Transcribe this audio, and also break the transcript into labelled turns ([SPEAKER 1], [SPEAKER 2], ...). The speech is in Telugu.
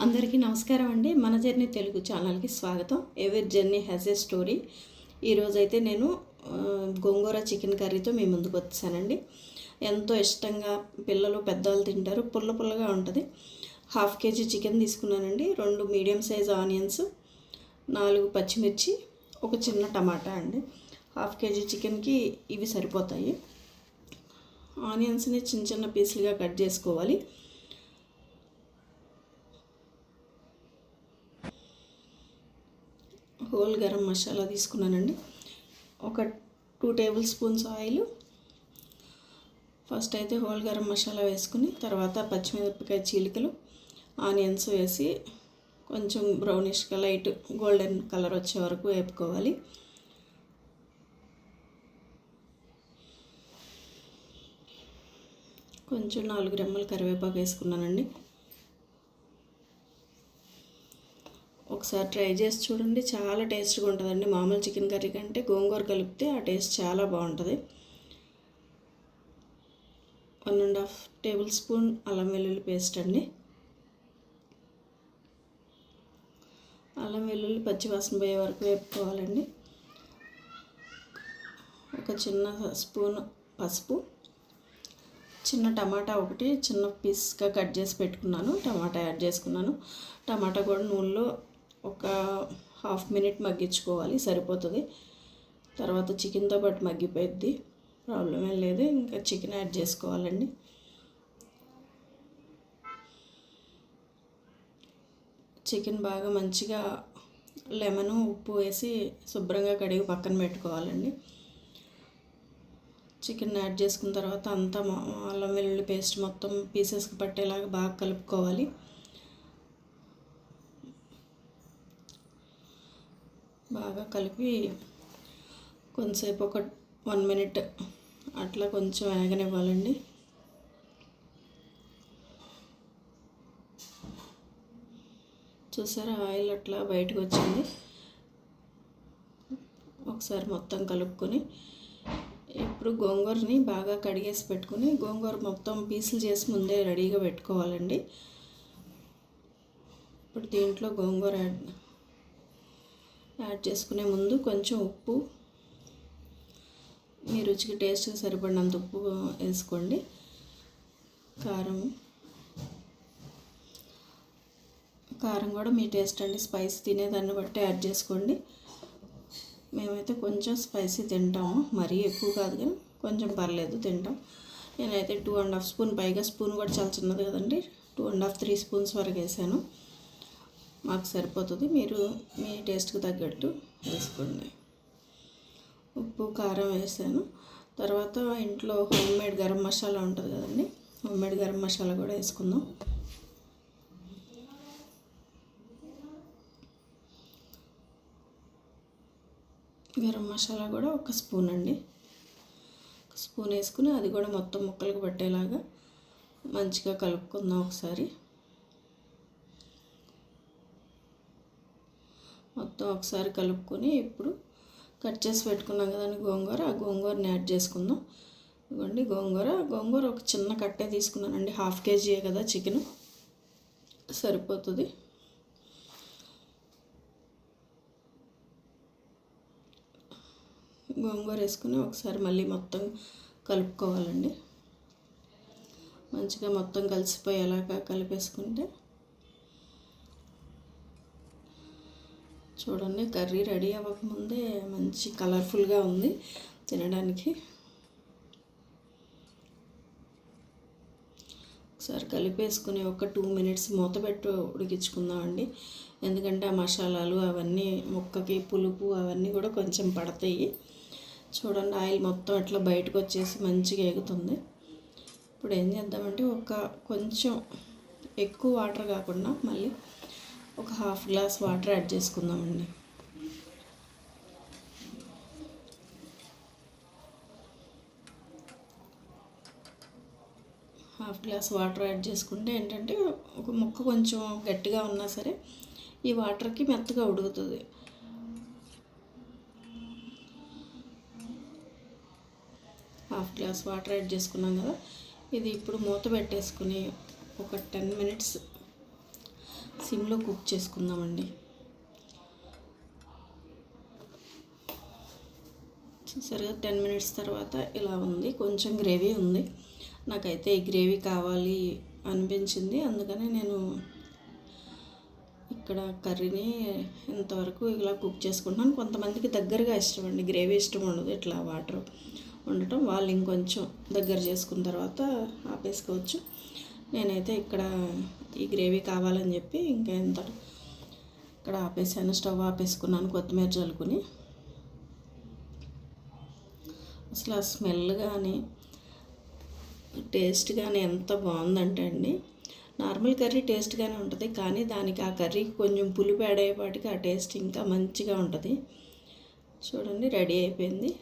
[SPEAKER 1] అందరికీ నమస్కారం అండి. మన జర్నీ తెలుగు ఛానల్కి స్వాగతం. ఎవరి జర్నీ హ్యాస్ ఏ స్టోరీ. ఈరోజైతే నేను గోంగూర చికెన్ కర్రీతో మీ ముందుకు వచ్చానండి. ఎంతో ఇష్టంగా పిల్లలు పెద్దవాళ్ళు తింటారు. పుల్ల పుల్లగా ఉంటుంది. 1/2 kg చికెన్ తీసుకున్నానండి. 2 మీడియం సైజ్ ఆనియన్స్, 4 పచ్చిమిర్చి, ఒక చిన్న టమాటా అండి. 1/2 kg చికెన్కి ఇవి సరిపోతాయి. ఆనియన్స్ని చిన్న చిన్న పీసులుగా కట్ చేసుకోవాలి. హోల్ గరం మసాలా తీసుకున్నానండి. ఒక 2 టేబుల్ స్పూన్స్ ఆయిల్. ఫస్ట్ అయితే హోల్ గరం మసాలా వేసుకుని తర్వాత పచ్చిమిరపకాయ చీలికలు, ఆనియన్స్ వేసి కొంచెం బ్రౌనిష్గా లైట్ గోల్డెన్ కలర్ వచ్చే వరకు వేపుకోవాలి. కొంచెం 4 రెమ్మలు కరివేపాకు వేసుకున్నానండి. ఒకసారి ట్రై చేసి చూడండి, చాలా టేస్ట్గా ఉంటుందండి. మామూలు చికెన్ కర్రీ కంటే గోంగూర కలిపితే ఆ టేస్ట్ చాలా బాగుంటుంది. 1.5 టేబుల్ స్పూన్ అల్లం వెల్లుల్లి పేస్ట్ అండి. అల్లం వెల్లుల్లి పచ్చివాసన పోయే వరకు వేపుకోవాలండి. ఒక చిన్న స్పూన్ పసుపు, చిన్న టమాటా ఒకటి చిన్న పీస్గా కట్ చేసి పెట్టుకున్నాను. టమాటా యాడ్ చేసుకున్నాను. టమాటా కూడా నూనెలో ఒక 1/2 minute మగ్గించుకోవాలి, సరిపోతుంది. తర్వాత చికెన్తో పాటు మగ్గిపోయిద్ది, ప్రాబ్లం ఏం లేదు. ఇంకా చికెన్ యాడ్ చేసుకోవాలండి. చికెన్ బాగా మంచిగా లెమను ఉప్పు వేసి శుభ్రంగా కడిగి పక్కన పెట్టుకోవాలండి. చికెన్ యాడ్ చేసుకున్న తర్వాత అంతా అల్లం వెల్లుల్లి పేస్ట్ మొత్తం పీసెస్కి పట్టేలాగా బాగా కలుపుకోవాలి. బాగా కలిపి కొంతసేపు ఒక 1 minute అట్లా కొంచెం వేగనివ్వాలండి. చూసారా, ఆయిల్ అట్లా బయటకు వచ్చింది. ఒకసారి మొత్తం కలుపుకొని ఇప్పుడు గోంగూరని బాగా కడిగేసి పెట్టుకుని గోంగూర మొత్తం పీసులు చేసి ముందే రెడీగా పెట్టుకోవాలండి. ఇప్పుడు దీంట్లో గోంగూర యాడ్ చేసుకునే ముందు కొంచెం ఉప్పు, మీ రుచికి టేస్ట్కి సరిపడినంత ఉప్పు వేసుకోండి. కారం కూడా మీ టేస్ట్ అండి, స్పైసీ తినేదాన్ని బట్టి యాడ్ చేసుకోండి. మేమైతే కొంచెం స్పైసీ తింటాము, మరీ ఎక్కువ కాదు కానీ కొంచెం పర్లేదు తింటాం. నేనైతే 2.5 స్పూన్, పైగా స్పూన్ కూడా చాలా చిన్నది కదండి, 2.5-3 స్పూన్స్ వరకు వేసాను. మాకు సరిపోతుంది, మీరు మీ టేస్ట్కి తగ్గట్టు వేసుకోండి. ఉప్పు కారం వేసాను. తర్వాత ఇంట్లో హోమ్మేడ్ గరం మసాలా ఉంటుంది కదండి, హోమ్మేడ్ గరం మసాలా కూడా వేసుకుందాం. గరం మసాలా కూడా 1 స్పూన్ అండి. 1 స్పూన్ వేసుకుని అది కూడా మొత్తం ముక్కలకు పట్టేలాగా మంచిగా కలుపుకుందాం. ఒకసారి కలుపుకొని ఇప్పుడు కట్ చేసి పెట్టుకున్నాం కదండి గోంగూర, ఆ గోంగూరని యాడ్ చేసుకుందాం. ఇదిగోండి గోంగూర ఒక చిన్న కట్టే తీసుకున్నానండి. 1/2 kg కదా చికెన్, సరిపోతుంది. గోంగూర వేసుకుని ఒకసారి మళ్ళీ మొత్తం కలుపుకోవాలండి. మంచిగా మొత్తం కలిసిపోయేలాగా కలిపేసుకుంటే చూడండి, కర్రీ రెడీ అవ్వకముందే మంచి కలర్ఫుల్గా ఉంది తినడానికి. ఒకసారి కలిపేసుకుని ఒక 2 minutes మూత పెట్టి ఉడికించుకుందామండి. ఎందుకంటే ఆ మసాలాలు అవన్నీ ముక్కకి పులుపు అవన్నీ కూడా కొంచెం పడతాయి. చూడండి, ఆయిల్ మొత్తం అట్లా బయటకు వచ్చేసి మంచిగా ఎగుతుంది. ఇప్పుడు ఏం చేద్దామంటే కొంచెం ఎక్కువ వాటర్ కాకుండా మళ్ళీ ఒక 1/2 glass వాటర్ యాడ్ చేసుకుందామండి. హాఫ్ గ్లాస్ వాటర్ యాడ్ చేసుకుంటే ఏంటంటే ఒక ముక్క కొంచెం గట్టిగా ఉన్నా సరే ఈ వాటర్కి మెత్తగా ఉడుకుతుంది. హాఫ్ గ్లాస్ వాటర్ యాడ్ చేసుకున్నాం కదా, ఇది ఇప్పుడు మూత పెట్టేసుకుని ఒక 10 minutes సిమ్లో కుక్ చేసుకుందామండి. సరిగా 10 మినిట్స్ తర్వాత ఇలా ఉంది, కొంచెం గ్రేవీ ఉంది. నాకైతే ఈ గ్రేవీ కావాలి అనిపించింది, అందుకని నేను ఇక్కడ కర్రీని ఇంతవరకు ఇలా కుక్ చేసుకుంటున్నాను. కొంతమందికి దగ్గరగా ఇష్టం అండి, గ్రేవీ ఇష్టం ఉండదు. ఇట్లా వాటర్ ఉండటం, వాళ్ళు ఇంకొంచెం దగ్గర చేసుకున్న తర్వాత ఆపేసుకోవచ్చు. నేనైతే ఇక్కడ ఈ గ్రేవీ కావాలని చెప్పి ఇంకా ఇక్కడ ఆపేసాను, స్టవ్ ఆపేసుకున్నాను, కొత్తిమీర చల్లుకుని. అసలు ఆ స్మెల్ కానీ టేస్ట్ కానీ ఎంత బాగుందంటే అండి, నార్మల్ కర్రీ టేస్ట్గానే ఉంటుంది, కానీ దానికి ఆ కర్రీకి కొంచెం పులుపు యాడ్ అయ్యేపాటికి ఆ టేస్ట్ ఇంకా మంచిగా ఉంటుంది. చూడండి రెడీ అయిపోయింది.